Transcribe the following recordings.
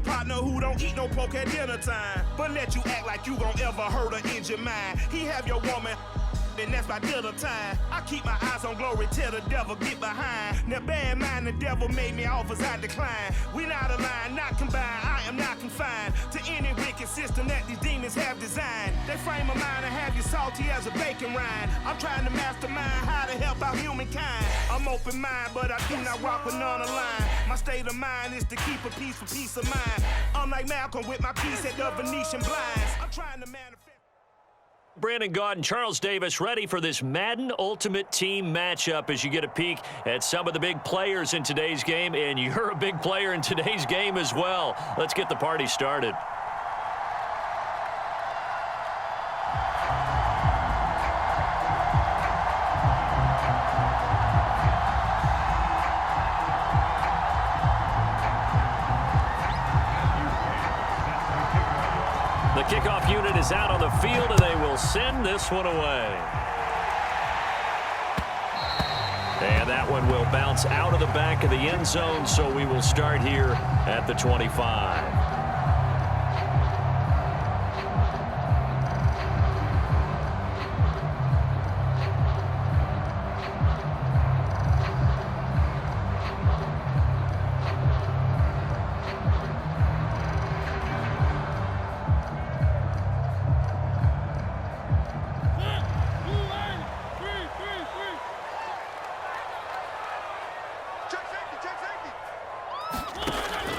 partner who don't eat no pork at dinner time, but let you act like you gon' ever hurt or injure mine. He have your woman, and that's by dinner time. I keep my eyes on glory till the devil get behind. Now bad mind, the devil made me offers I decline. We not aligned, not combined, I am not confined to any wicked system that these demons have designed. They frame a mind and have you salty as a bacon rind. I'm trying to mastermind how to help out humankind. I'm open mind, but I do not walk with none aligned. My state of mind is to keep a peace for peace of mind. Unlike Malcolm with my piece at the Venetian blinds. I'm trying to manifest. Brandon Gaud and Charles Davis ready for this Madden Ultimate Team matchup as you get a peek at some of the big players in today's game, and you're a big player in today's game as well. Let's get the party started. The kickoff unit is out on the field, and they will send this one away. And that one will bounce out of the back of the end zone, so we will start here at the 25.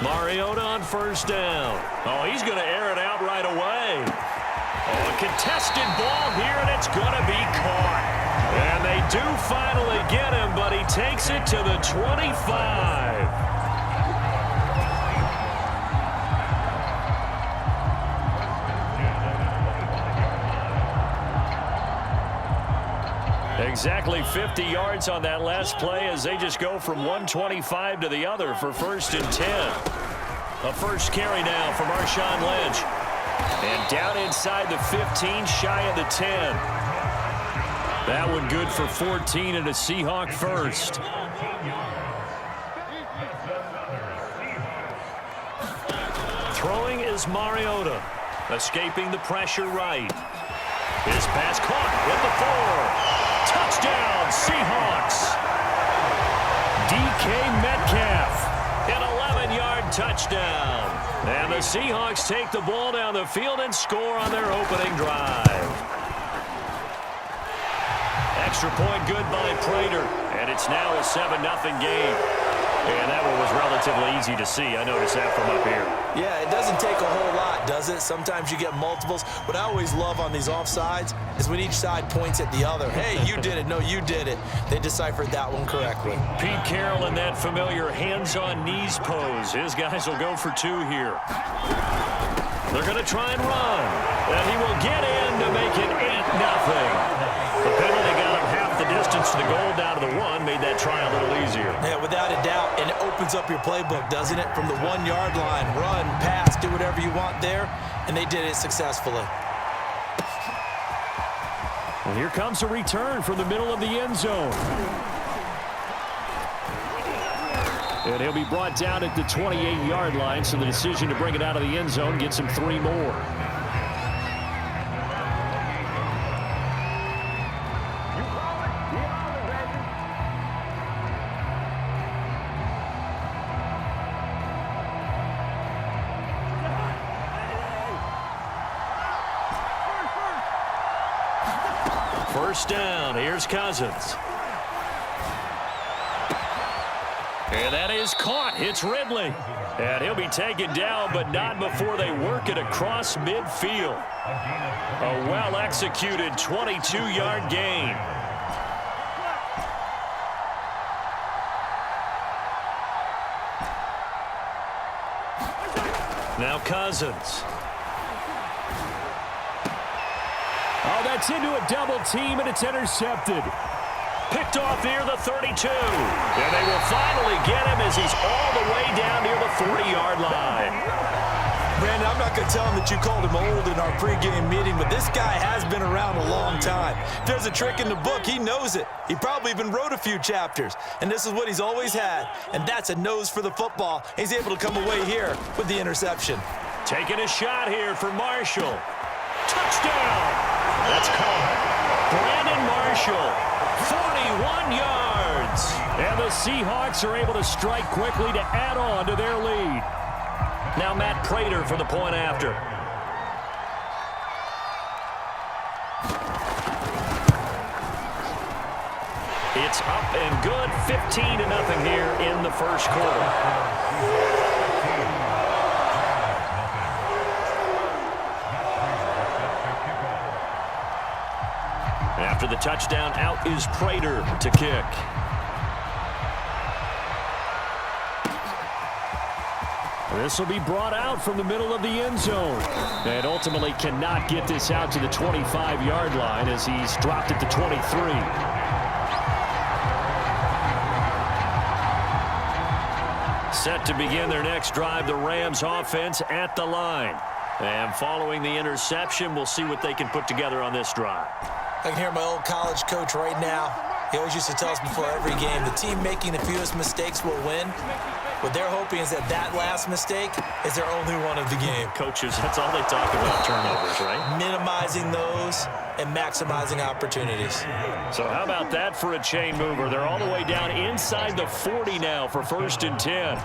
Mariota on first down. Oh, he's going to air it out right away. Oh, a contested ball here, and it's going to be caught. And they do finally get him, but he takes it to the 25. Exactly 50 yards on that last play as they just go from 125 to the other for 1st and 10. A first carry now from Marshawn Lynch. And down inside the 15, shy of the 10. That one good for 14 and a Seahawk first. Throwing is Mariota. Escaping the pressure right. His pass caught with the 4. Touchdown, Seahawks. DK Metcalf, an 11-yard touchdown. And the Seahawks take the ball down the field and score on their opening drive. Extra point good by Prater, and it's now a 7-0 game. And that one was relatively easy to see. I noticed that from up here. Yeah, it doesn't take a whole lot, does it? Sometimes you get multiples. What I always love on these offsides is when each side points at the other. Hey, you did it. No, you did it. They deciphered that one correctly. Pete Carroll in that familiar hands-on knees pose. His guys will go for 2 here. They're going to try and run. And he will get in to make it 8-0. The penalty got him half the distance to the goal down to the 1, made that try a little easier. Yeah, without a doubt, and it opens up your playbook, doesn't it? From the 1-yard line, run, pass, do whatever you want there, and they did it successfully. And here comes a return from the middle of the end zone. And he'll be brought down at the 28-yard line, so the decision to bring it out of the end zone gets him 3 more. First down, here's Cousins. And that is caught. It's Ridley. And he'll be taken down, but not before they work it across midfield. A well-executed 22-yard gain. Now Cousins. Oh, that's into a double team, and it's intercepted. Picked off near the 32. And they will finally get him as he's all the way down near the 40-yard line. Brandon, I'm not going could tell him that you called him old in our pregame meeting, but this guy has been around a long time. If there's a trick in the book, he knows it. He probably even wrote a few chapters, and this is what he's always had, and that's a nose for the football. He's able to come away here with the interception. Taking a shot here for Marshall. Touchdown! That's called Brandon Marshall, 41 yards. And the Seahawks are able to strike quickly to add on to their lead. Now Matt Prater for the point after. It's up and good, 15-0 here in the first quarter. After the touchdown, out is Prater to kick. This will be brought out from the middle of the end zone. And ultimately cannot get this out to the 25-yard line as he's dropped it to 23. Set to begin their next drive, the Rams offense at the line. And following the interception, we'll see what they can put together on this drive. I can hear my old college coach right now. He always used to tell us before every game, the team making the fewest mistakes will win. What they're hoping is that that last mistake is their only one of the game. Coaches, that's all they talk about, turnovers, right? Minimizing those and maximizing opportunities. So how about that for a chain mover? They're all the way down inside the 40 now for 1st and 10.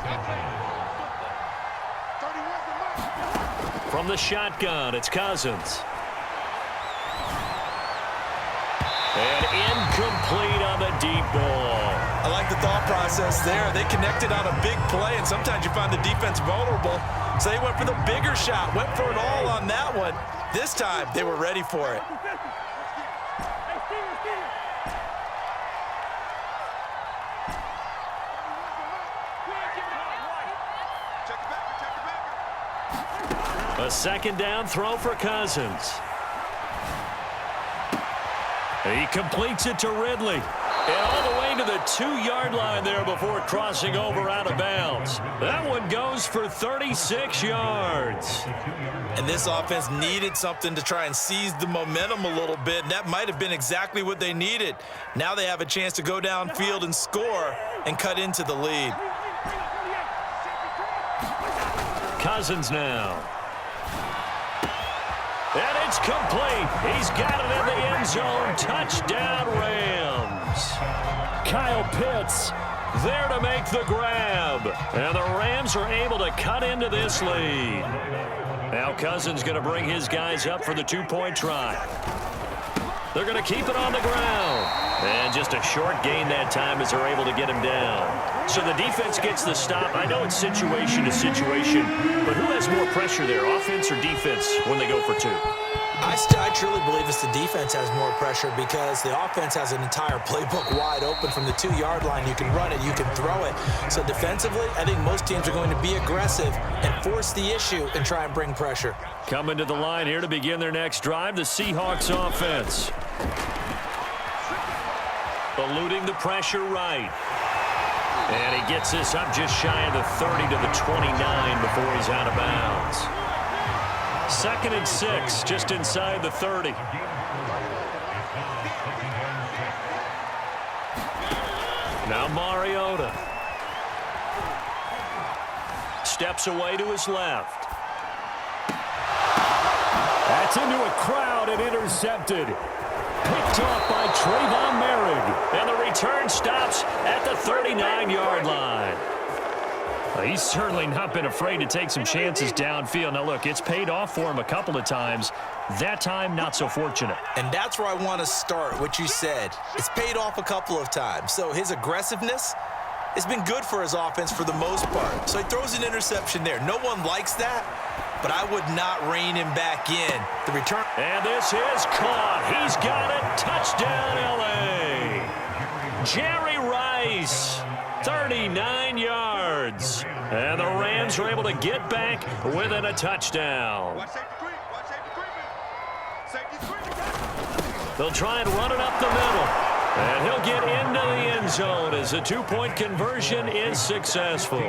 From the shotgun, it's Cousins. And incomplete on the deep ball. I like the thought process there. They connected on a big play, and sometimes you find the defense vulnerable. So they went for the bigger shot, went for it all on that one. This time, they were ready for it. A second down throw for Cousins. He completes it to Ridley. And all the way to the 2-yard line there before crossing over out of bounds. That one goes for 36 yards. And this offense needed something to try and seize the momentum a little bit, and that might have been exactly what they needed. Now they have a chance to go downfield and score and cut into the lead. Cousins now. And it's complete. He's got it in the end zone. Touchdown, Rams. Kyle Pitts there to make the grab. And the Rams are able to cut into this lead. Now Cousins going to bring his guys up for the 2-point try. They're going to keep it on the ground. And just a short gain that time as they're able to get him down. So the defense gets the stop. I know it's situation to situation, but who has more pressure there, offense or defense, when they go for 2? I truly believe it's the defense has more pressure because the offense has an entire playbook wide open from the 2-yard line. You can run it, you can throw it. So defensively, I think most teams are going to be aggressive and force the issue and try and bring pressure. Coming to the line here to begin their next drive, the Seahawks offense. Eluding the pressure right. And he gets this up just shy of the 30 to the 29 before he's out of bounds. 2nd and 6, just inside the 30. Now Mariota. Steps away to his left. That's into a crowd and intercepted. Picked off by Trayvon Merrick. And the return stops at the 39-yard line. He's certainly not been afraid to take some chances downfield. Now, look, it's paid off for him a couple of times. That time, not so fortunate. And that's where I want to start, what you said. It's paid off a couple of times. So his aggressiveness has been good for his offense for the most part. So he throws an interception there. No one likes that, but I would not rein him back in. The return. And this is caught. He's got it. Touchdown, L.A. Jerry Rice, 39 yards. And the Rams are able to get back within a touchdown. They'll try and run it up the middle. And he'll get into the end zone as the 2-point conversion is successful.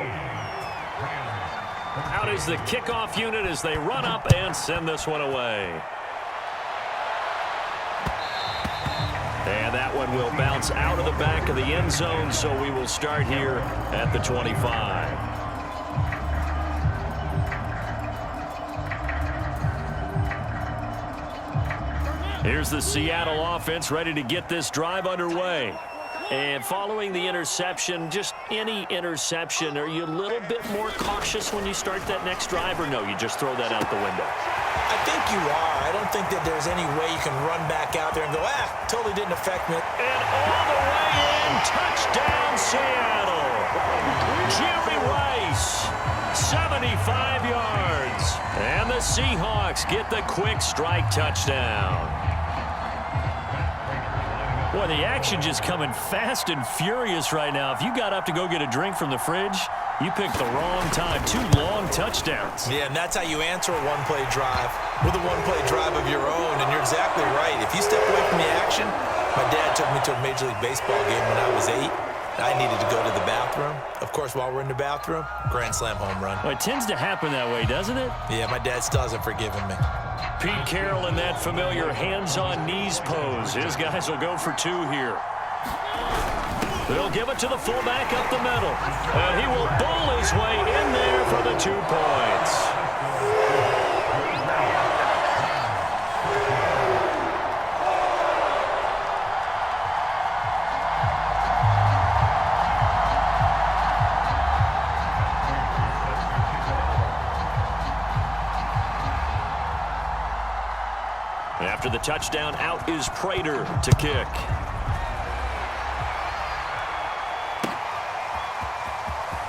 Out is the kickoff unit as they run up and send this one away. And that one will bounce out of the back of the end zone, so we will start here at the 25. Here's the Seattle offense ready to get this drive underway. And following the interception, just any interception, are you a little bit more cautious when you start that next drive, or no, you just throw that out the window? I think you are. I don't think that there's any way you can run back out there and go, totally didn't affect me. And all the way in, touchdown Seattle. Jerry Rice, 75 yards. And the Seahawks get the quick strike touchdown. Boy, the action just coming fast and furious right now. If you got up to go get a drink from the fridge, you picked the wrong time. 2 long touchdowns. Yeah, and that's how you answer a one-play drive with a one-play drive of your own. And you're exactly right. If you step away from the action, my dad took me to a Major League Baseball game when I was 8. I needed to go to the bathroom. Of course, while we're in the bathroom, grand slam home run. Well, it tends to happen that way, doesn't it? Yeah, my dad still hasn't forgiven me. Pete Carroll in that familiar hands-on-knees pose. His guys will go for 2 here. They'll give it to the fullback up the middle. And he will bowl his way in there for the 2 points. After the touchdown, out is Prater to kick.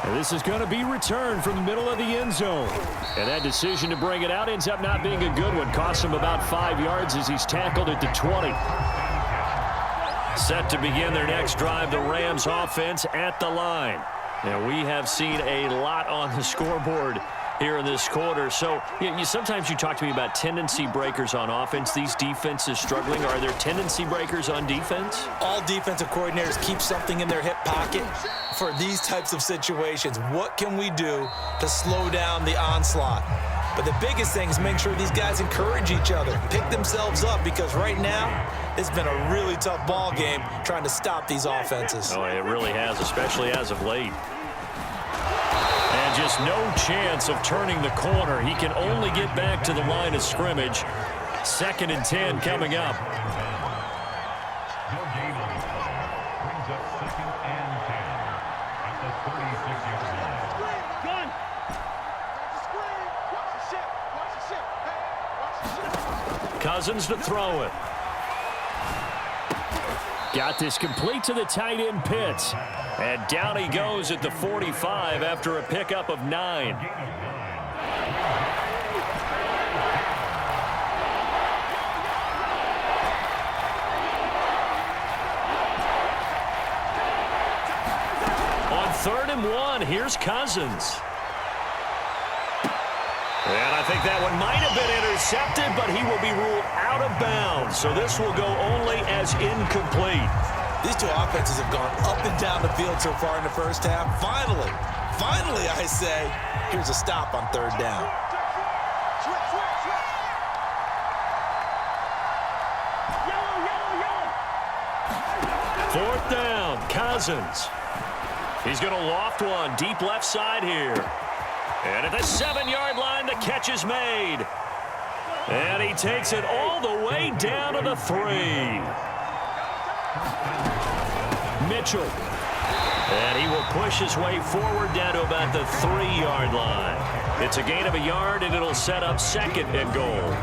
And this is going to be returned from the middle of the end zone. And that decision to bring it out ends up not being a good one. Costs him about 5 yards as he's tackled at the 20. Set to begin their next drive, the Rams offense at the line. And we have seen a lot on the scoreboard here in this quarter. So sometimes you talk to me about tendency breakers on offense. These defenses struggling. Are there tendency breakers on defense? All defensive coordinators keep something in their hip pocket for these types of situations. What can we do to slow down the onslaught? But the biggest thing is make sure these guys encourage each other, pick themselves up, because right now it's been a really tough ball game trying to stop these offenses. Oh, it really has, especially as of late. And just no chance of turning the corner. He can only get back to the line of scrimmage. 2nd and 10 coming up. Cousins to throw it. Got this complete to the tight end Pitts. And down he goes at the 45 after a pickup of 9. On 3rd and 1, here's Cousins. And I think that one might have been intercepted, but he will be ruled out of bounds. So this will go only as incomplete. These two offenses have gone up and down the field so far in the first half. Finally, I say, here's a stop on 3rd down. Fourth down, Cousins. He's going to loft one deep left side here. And at the 7-yard line, the catch is made. And he takes it all the way down to the 3. Mitchell. And he will push his way forward down to about the 3-yard line. It's a gain of a yard, and it'll set up 2nd and goal.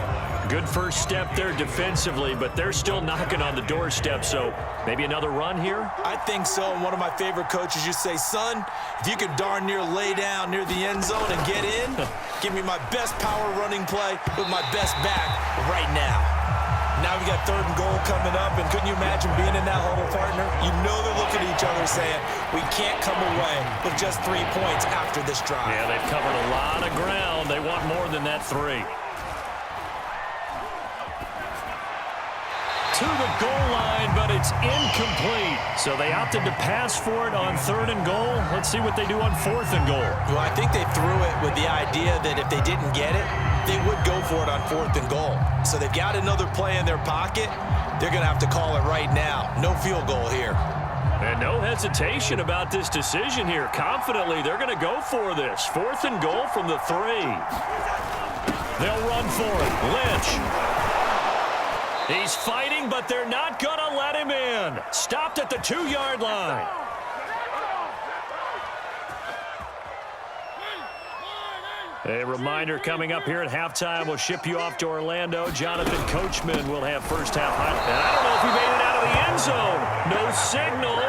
Good first step there defensively, but they're still knocking on the doorstep, so maybe another run here? I think so. And one of my favorite coaches used to say, son, if you could darn near lay down near the end zone and get in, give me my best power running play with my best back right now. Now we got 3rd and goal coming up, and couldn't you imagine being in that huddle, partner? You know they're looking at each other saying, we can't come away with just 3 points after this drive. Yeah, they've covered a lot of ground. They want more than that 3. to the goal line, but it's incomplete. So they opted to pass for it on 3rd and goal. Let's see what they do on 4th and goal. Well, I think they threw it with the idea that if they didn't get it, they would go for it on 4th and goal. So they've got another play in their pocket. They're going to have to call it right now. No field goal here. And no hesitation about this decision here. Confidently, they're going to go for this. 4th and goal from the 3. They'll run for it. Lynch. He's fighting, but they're not going to let him in. Stopped at the 2-yard line. A reminder coming up here at halftime. We'll ship you off to Orlando. Jonathan Coachman will have first half highlight. And I don't know if he made it out of the end zone. No signal.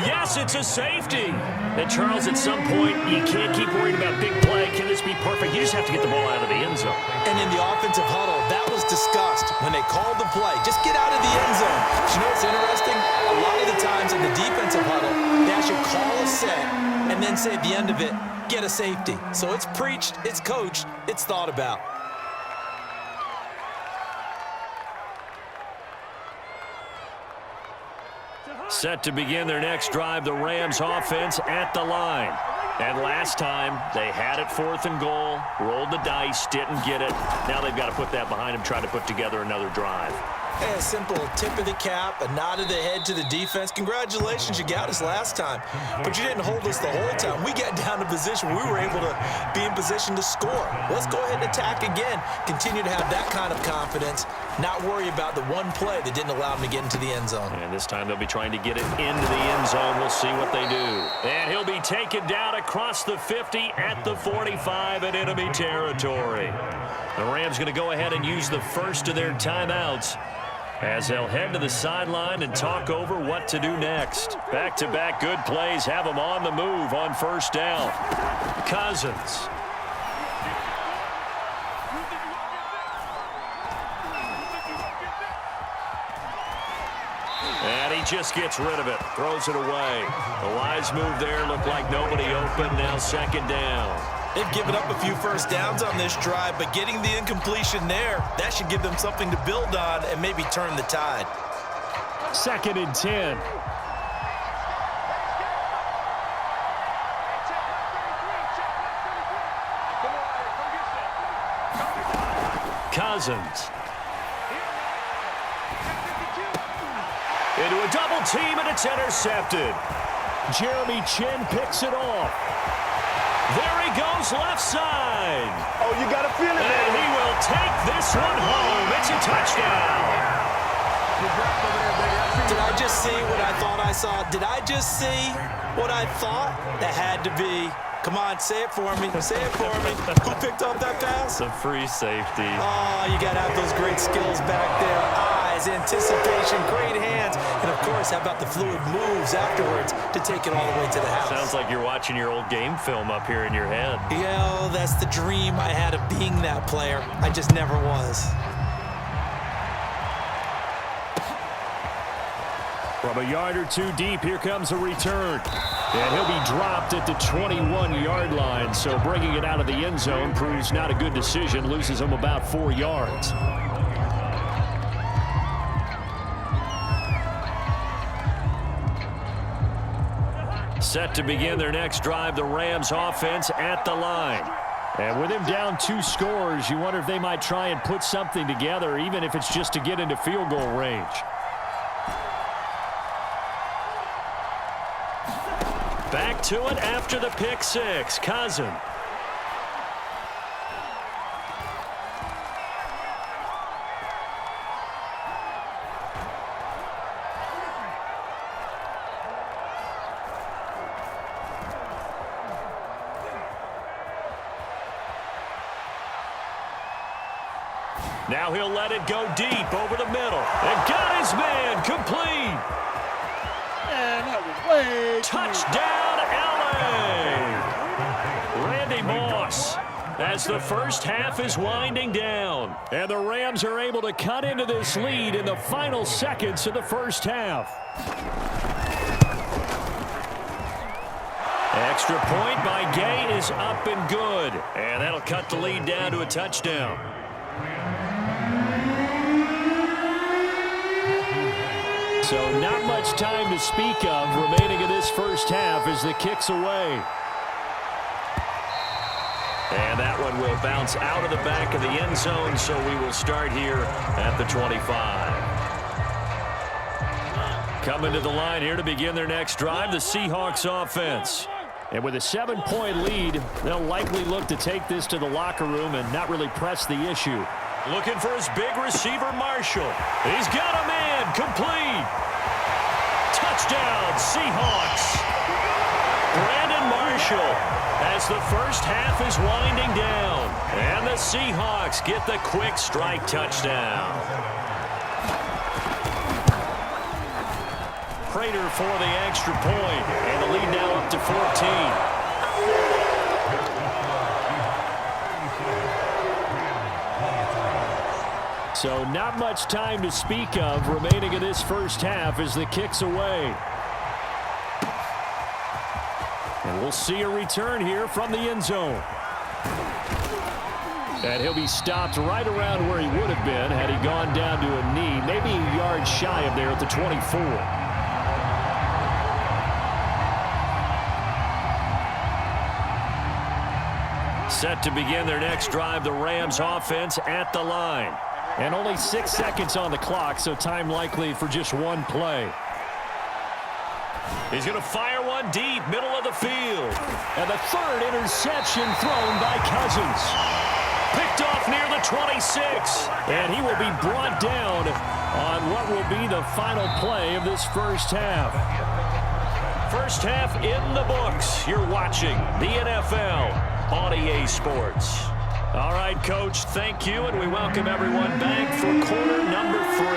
Yes, it's a safety. And Charles, at some point, you can't keep worrying about big play. Can this be perfect? You just have to get the ball out of the end zone. And in the offensive huddle, that was discussed when they called the play. Just get out of the end zone. But you know what's interesting? A lot of the times in the defensive huddle, they actually call a set and then say at the end of it, get a safety. So it's preached, it's coached, it's thought about. Set to begin their next drive, the Rams offense at the line. And last time, they had it 4th and goal, rolled the dice, didn't get it. Now they've got to put that behind them, try to put together another drive. A simple tip of the cap, a nod of the head to the defense. Congratulations, you got us last time. But you didn't hold us the whole time. We got down to position. We were able to be in position to score. Let's go ahead and attack again. Continue to have that kind of confidence. Not worry about the one play that didn't allow them to get into the end zone. And this time they'll be trying to get it into the end zone. We'll see what they do. And he'll be taken down across the 50 at the 45 in enemy territory. The Rams going to go ahead and use the first of their timeouts as they'll head to the sideline and talk over what to do next. Back-to-back good plays have them on the move on first down. Cousins. And he just gets rid of it, throws it away. A wise move there, looked like nobody open, now 2nd down. They've given up a few first downs on this drive, but getting the incompletion there, that should give them something to build on and maybe turn the tide. 2nd and 10. Cousins. Into a double team, and it's intercepted. Jeremy Chin picks it off. There he goes, left side. Oh, you got to feel it, man. And he will take this one home. It's a touchdown. Did I just see what I thought I saw? Did I just see what I thought? That had to be. Come on, say it for me. Say it for me. Who picked up that pass? It's a free safety. Oh, you got to have those great skills back there. Eyes, anticipation, great hands. And, of course, how about the fluid moves afterwards to take it all the way to the house? Sounds like you're watching your old game film up here in your head. Yeah, that's the dream I had of being that player. I just never was. From a yard or two deep, here comes a return. And he'll be dropped at the 21-yard line, so bringing it out of the end zone proves not a good decision, loses him about 4 yards. Set to begin their next drive, the Rams offense at the line. And with him down 2 scores, you wonder if they might try and put something together, even if it's just to get into field goal range. Back to it after the pick six. Cousins. Now he'll let it go deep over the middle. And got his man complete. Man, that was way Touchdown, LA! Randy Moss as the first half is winding down. And the Rams are able to cut into this lead in the final seconds of the first half. Extra point by Gay is up and good. And that'll cut the lead down to a touchdown. So not much time to speak of remaining in this first half as the kick's away. And that one will bounce out of the back of the end zone, so we will start here at the 25. Coming to the line here to begin their next drive, the Seahawks offense. And with a 7-point lead, they'll likely look to take this to the locker room and not really press the issue. Looking for his big receiver, Marshall. He's got a man, complete. Touchdown, Seahawks. Brandon Marshall as the first half is winding down. And the Seahawks get the quick strike touchdown. Prater for the extra point, and the lead now up to 14. So not much time to speak of remaining in this first half as the kick's away. And we'll see a return here from the end zone. And he'll be stopped right around where he would have been had he gone down to a knee, maybe a yard shy of there at the 24. Set to begin their next drive, the Rams offense at the line. And only 6 seconds on the clock, so time likely for just one play. He's going to fire one deep, middle of the field. And the third interception thrown by Cousins. Picked off near the 26. And he will be brought down on what will be the final play of this first half. First half in the books. You're watching the NFL on EA Sports. All right, Coach, thank you, and we welcome everyone back for quarter number 3.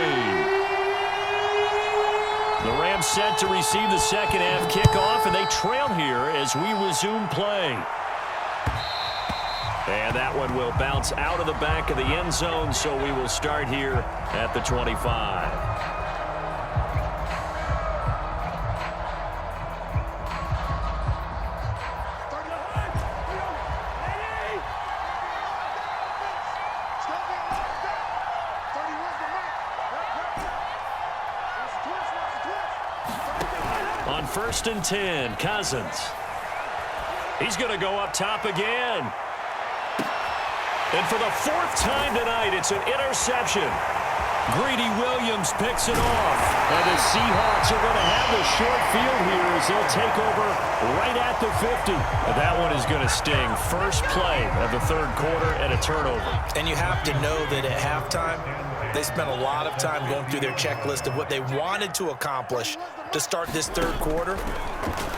The Rams set to receive the second half kickoff, and they trail here as we resume play. And that one will bounce out of the back of the end zone, so we will start here at the 25. On 1st and 10, Cousins. He's going to go up top again. And for the 4th time tonight, it's an interception. Greedy Williams picks it off. And the Seahawks are going to have the short field here as they'll take over right at the 50. And that one is going to sting. First play of the 3rd quarter and a turnover. And you have to know that at halftime, they spent a lot of time going through their checklist of what they wanted to accomplish to start this 3rd quarter.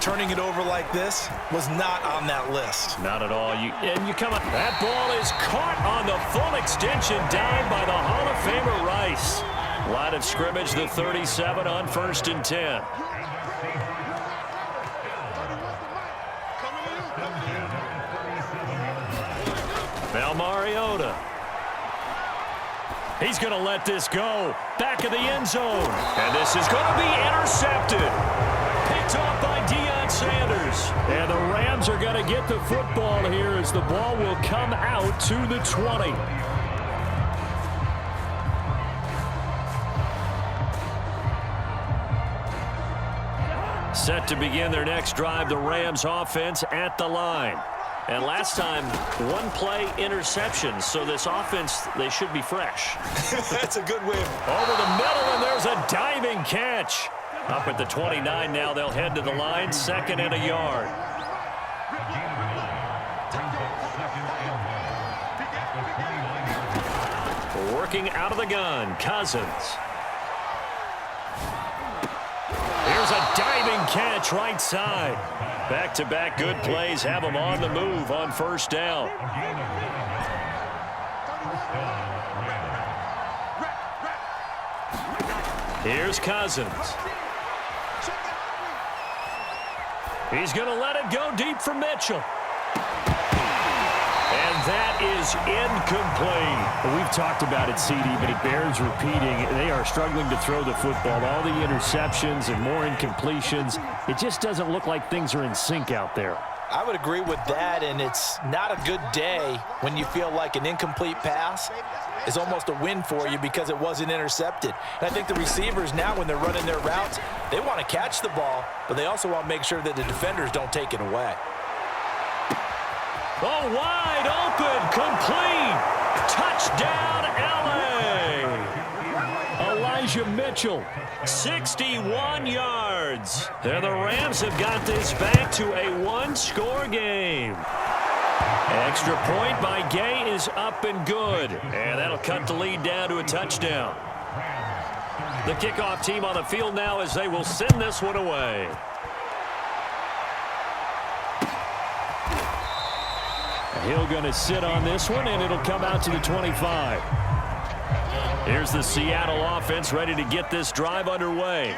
Turning it over like this was not on that list. Not at all. You come up. That ball is caught on the full extension dive by the Hall of Famer Rice. Line of scrimmage, the 37 on 1st and 10. Val Mariota. He's going to let this go. Back of the end zone. And this is going to be intercepted. Picked off by Deion Sanders. And the Rams are going to get the football here as the ball will come out to the 20. Set to begin their next drive, the Rams offense at the line. And last time, 1-play interception. So this offense, they should be fresh. That's a good win. Over the middle, and there's a diving catch. Up at the 29 now, they'll head to the line, 2nd and a yard. Working out of the gun, Cousins. Here's a diving catch right side. Back-to-back good plays have them on the move on 1st down. Here's Cousins. He's going to let it go deep for Mitchell. And that is incomplete. We've talked about it, CD, but it bears repeating. They are struggling to throw the football. All the interceptions and more incompletions. It just doesn't look like things are in sync out there. I would agree with that, and it's not a good day when you feel like an incomplete pass is almost a win for you because it wasn't intercepted. And I think the receivers now, when they're running their routes, they want to catch the ball, but they also want to make sure that the defenders don't take it away. Oh, wide open, complete. Touchdown, L.A. Elijah Mitchell, 61 yards. And the Rams have got this back to a one-score game. Extra point by Gay is up and good. And that'll cut the lead down to a touchdown. The kickoff team on the field now as they will send this one away. Hill going to sit on this one, and it'll come out to the 25. Here's the Seattle offense ready to get this drive underway.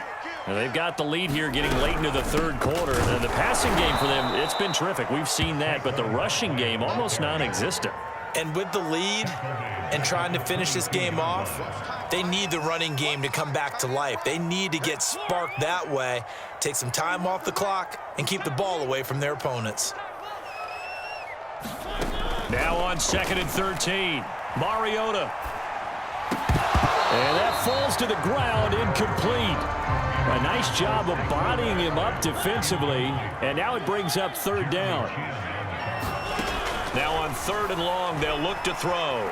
And they've got the lead here getting late into the third quarter. And the passing game for them, it's been terrific. We've seen that, but the rushing game almost non-existent. And with the lead and trying to finish this game off, they need the running game to come back to life. They need to get sparked that way, take some time off the clock, and keep the ball away from their opponents. Now on 2nd and 13, Mariota. And that falls to the ground, incomplete. A nice job of bodying him up defensively, and now it brings up third down. Now on 3rd and long, they'll look to throw.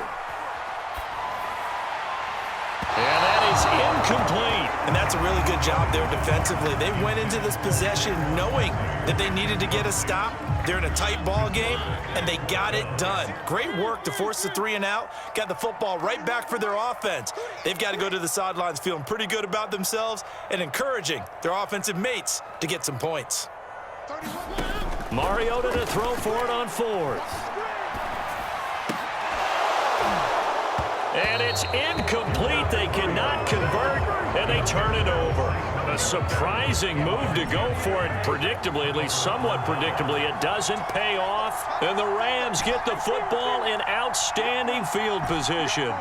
And that is incomplete. And that's a really good job there defensively. They went into this possession knowing that they needed to get a stop. They're in a tight ball game, and they got it done. Great work to force the 3 and out. Got the football right back for their offense. They've got to go to the sidelines feeling pretty good about themselves and encouraging their offensive mates to get some points. Mariota to throw for it on 4th. And it's incomplete. They cannot convert, and they turn it over. A surprising move to go for it predictably, at least somewhat predictably. It doesn't pay off, and the Rams get the football in outstanding field position.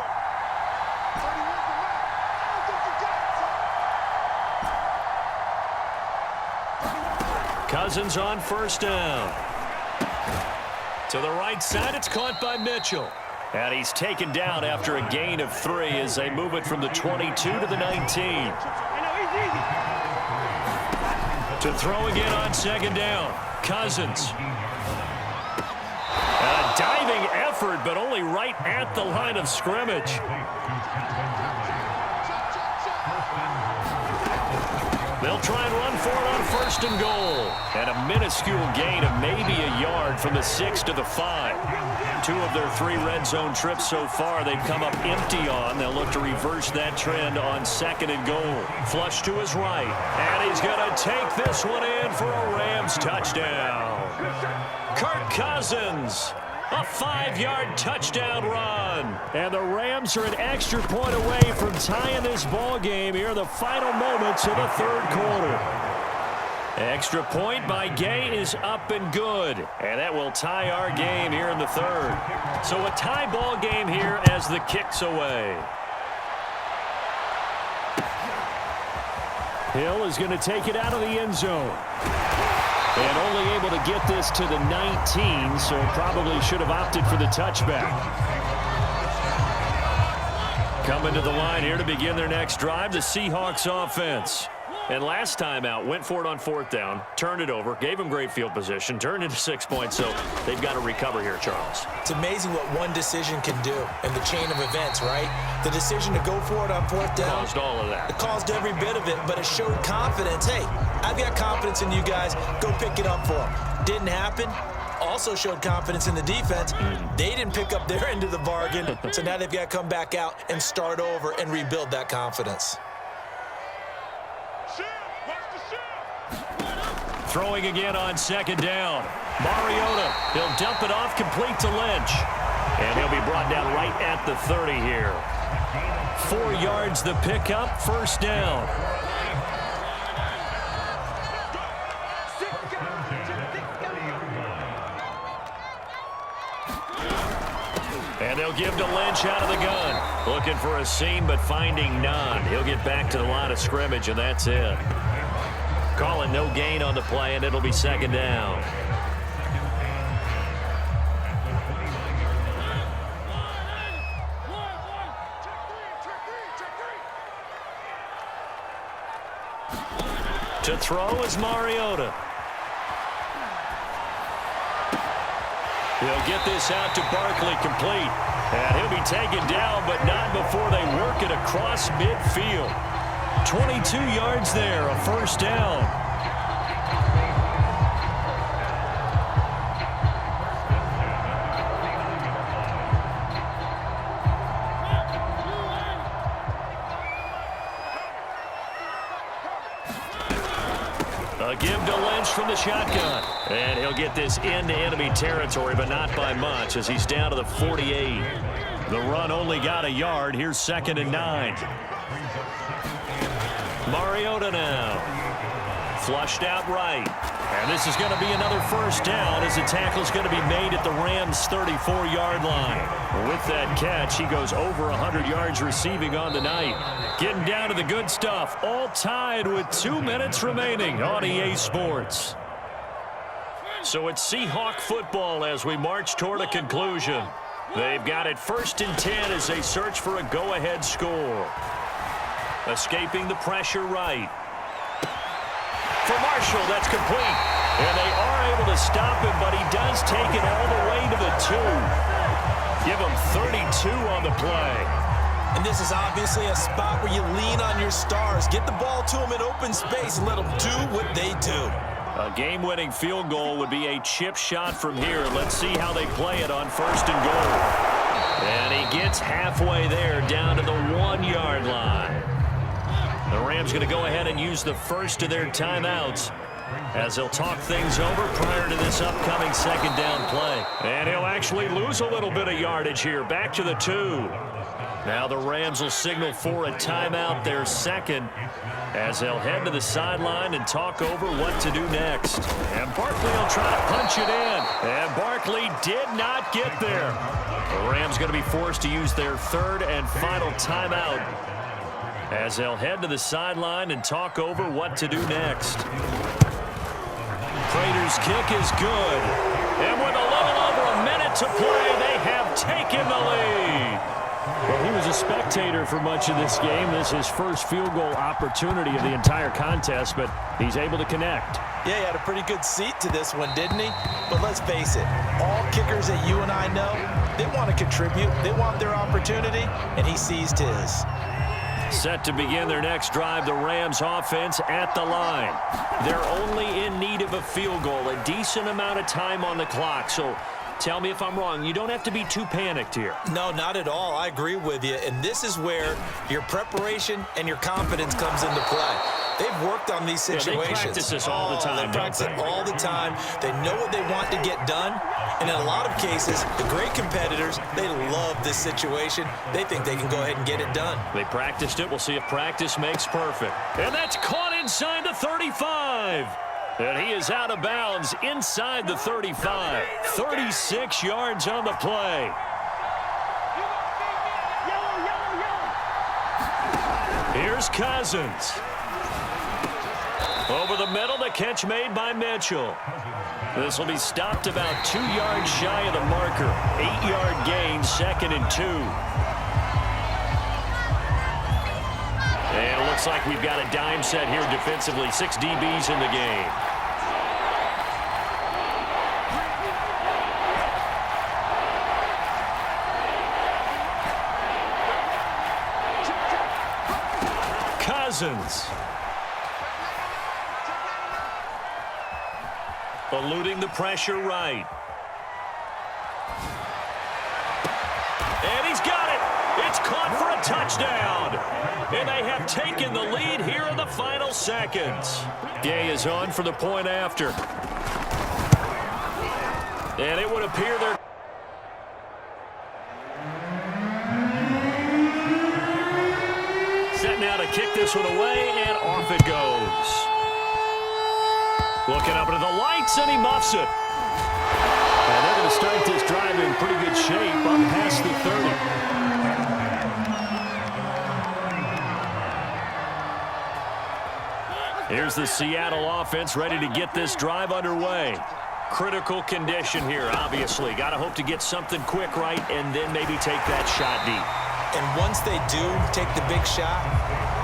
Cousins on 1st down. To the right side, it's caught by Mitchell. And he's taken down after a gain of 3 as they move it from the 22 to the 19. To throw again on 2nd down. Cousins. A diving effort, but only right at the line of scrimmage. They'll try and run for it on 1st and goal. And a minuscule gain of maybe a yard from the 6 to the 5. 2 of their 3 red zone trips so far they've come up empty on. They'll look to reverse that trend on 2nd and goal. Flush to his right. And he's going to take this one in for a Rams touchdown. Kirk Cousins. A 5-yard touchdown run. And the Rams are an extra point away from tying this ball game here in the final moments of the third quarter. Extra point by Gay is up and good. And that will tie our game here in the third. So a tie ball game here as the kick's away. Hill is going to take it out of the end zone. And only able to get this to the 19, so probably should have opted for the touchback. Coming to the line here to begin their next drive, the Seahawks offense. And last time out, went for it on 4th down, turned it over, gave them great field position, turned into 6 points, so they've got to recover here, Charles. It's amazing what one decision can do in the chain of events, right? The decision to go for it on 4th down. Caused all of that. It caused every bit of it, but it showed confidence. Hey, I've got confidence in you guys. Go pick it up for them. Didn't happen. Also showed confidence in the defense. They didn't pick up their end of the bargain, so now they've got to come back out and start over and rebuild that confidence. Throwing again on 2nd down. Mariota, he'll dump it off complete to Lynch. And he'll be brought down right at the 30 here. 4 yards the pickup, 1st down. And they'll give to Lynch out of the gun. Looking for a seam, but finding none. He'll get back to the line of scrimmage, and that's it. Calling no gain on the play, and it'll be 2nd down. To throw is Mariota. He'll get this out to Barkley complete. And he'll be taken down, but not before they work it across midfield. 22 yards there, a first down. A give to Lynch from the shotgun. And he'll get this into enemy territory, but not by much as he's down to the 48. The run only got a yard. Here's 2nd and 9. Mariota now. Flushed out right. And this is going to be another first down as the tackle's going to be made at the Rams' 34-yard line. With that catch, he goes over 100 yards receiving on the night. Getting down to the good stuff. All tied with 2 minutes remaining on EA Sports. So it's Seahawk football as we march toward a conclusion. They've got it 1st and 10 as they search for a go-ahead score. Escaping the pressure right. For Marshall, that's complete. And they are able to stop him, but he does take it all the way to the 2. Give him 32 on the play. And this is obviously a spot where you lean on your stars. Get the ball to them in open space and let them do what they do. A game-winning field goal would be a chip shot from here. Let's see how they play it on 1st and goal. And he gets halfway there down to the 1-yard line. The Rams going to go ahead and use the first of their timeouts as they'll talk things over prior to this upcoming 2nd down play. And he'll actually lose a little bit of yardage here. Back to the 2. Now the Rams will signal for a timeout, their 2nd, as they'll head to the sideline and talk over what to do next. And Barkley will try to punch it in. And Barkley did not get there. The Rams going to be forced to use their 3rd and final timeout as they'll head to the sideline and talk over what to do next. Prater's kick is good. And with a little over a minute to play, they have taken the lead. Well, he was a spectator for much of this game. This is his first field goal opportunity of the entire contest, but he's able to connect. Yeah, he had a pretty good seat to this one, didn't he? But let's face it, all kickers that you and I know, they want to contribute. They want their opportunity, and he seized his. Set to begin their next drive, the Rams offense at the line. They're only in need of a field goal, a decent amount of time on the clock. So tell me if I'm wrong. You don't have to be too panicked here. No, not at all. I agree with you. And this is where your preparation and your confidence comes into play. They've worked on these situations. They practice this all the time. They practice it all the time. They know what they want to get done. And in a lot of cases, the great competitors, they love this situation. They think they can go ahead and get it done. They practiced it. We'll see if practice makes perfect. And that's caught inside the 35. And he is out of bounds inside the 35. 36 yards on the play. Here's Cousins. Over the middle, the catch made by Mitchell. This will be stopped about 2 yards shy of the marker. 8-yard gain, 2nd and 2. And it looks like we've got a dime set here defensively. 6 DBs in the game. Cousins. Eluding the pressure right. And he's got it. It's caught for a touchdown. And they have taken the lead here in the final seconds. Gay is on for the point after. And it would appear they're set now to kick this one away, and off it goes. Looking up into the lights, and he muffs it. And they're going to start this drive in pretty good shape up past the 30. Here's the Seattle offense ready to get this drive underway. Critical condition here, obviously. Got to hope to get something quick right and then maybe take that shot deep. And once they do take the big shot,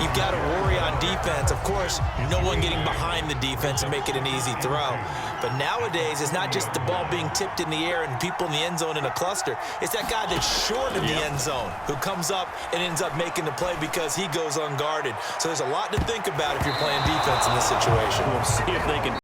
you've got to worry on defense. Of course, no one getting behind the defense and make it an easy throw. But nowadays, it's not just the ball being tipped in the air and people in the end zone in a cluster. It's that guy that's short of the end zone who comes up and ends up making the play because he goes unguarded. So there's a lot to think about if you're playing defense in this situation. We'll see if they can